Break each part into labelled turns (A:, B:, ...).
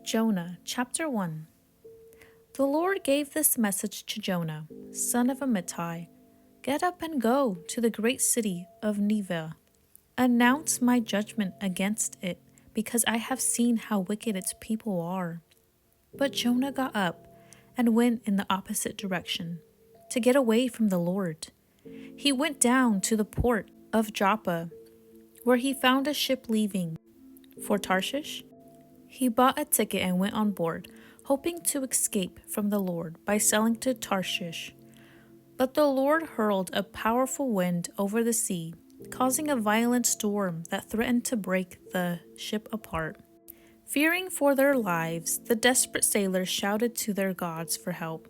A: Jonah, chapter 1. The Lord gave this message to Jonah, son of Amittai. Get up and go to the great city of Nineveh. Announce my judgment against it, because I have seen how wicked its people are. But Jonah got up and went in the opposite direction, to get away from the Lord. He went down to the port of Joppa, where he found a ship leaving for Tarshish. He bought a ticket and went on board, hoping to escape from the Lord by sailing to Tarshish. But the Lord hurled a powerful wind over the sea, causing a violent storm that threatened to break the ship apart. Fearing for their lives, the desperate sailors shouted to their gods for help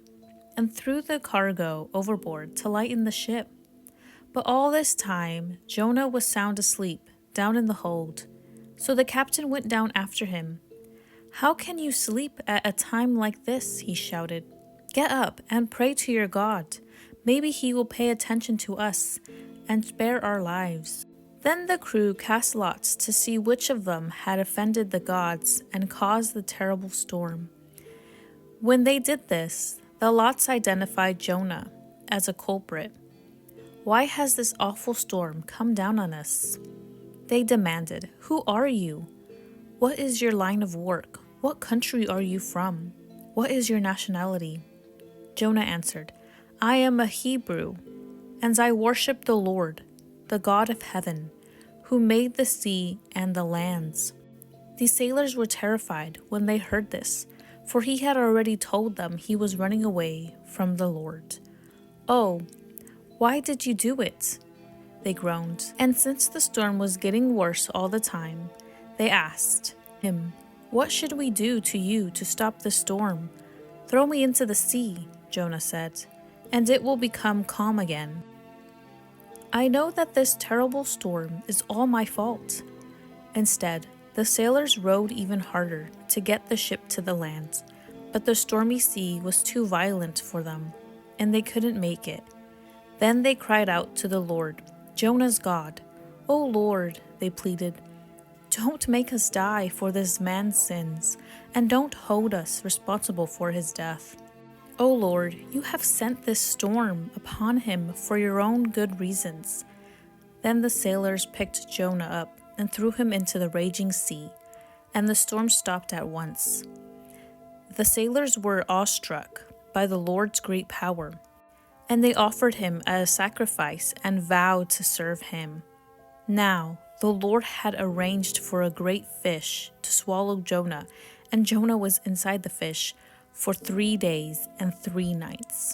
A: and threw the cargo overboard to lighten the ship. But all this time, Jonah was sound asleep down in the hold. So the captain went down after him. "How can you sleep at a time like this?" he shouted. "Get up and pray to your God. Maybe he will pay attention to us and spare our lives." Then the crew cast lots to see which of them had offended the gods and caused the terrible storm. When they did this, the lots identified Jonah as a culprit. "Why has this awful storm come down on us?" they demanded. "Who are you? What is your line of work? What country are you from? What is your nationality?" Jonah answered, "I am a Hebrew, and I worship the Lord, the God of heaven, who made the sea and the lands." The sailors were terrified when they heard this, for he had already told them he was running away from the Lord. "Oh, why did you do it?" they groaned. And since the storm was getting worse all the time, they asked him, "What should we do to you to stop the storm?" "Throw me into the sea," Jonah said, "and it will become calm again. I know that this terrible storm is all my fault." Instead, the sailors rowed even harder to get the ship to the land, but the stormy sea was too violent for them, and they couldn't make it. Then they cried out to the Lord, Jonah's God. "O Lord," they pleaded, "don't make us die for this man's sins, and don't hold us responsible for his death. O Lord, you have sent this storm upon him for your own good reasons." Then the sailors picked Jonah up and threw him into the raging sea, and the storm stopped at once. The sailors were awestruck by the Lord's great power, and they offered him a sacrifice and vowed to serve him. Now, the Lord had arranged for a great fish to swallow Jonah, and Jonah was inside the fish for 3 days and 3 nights.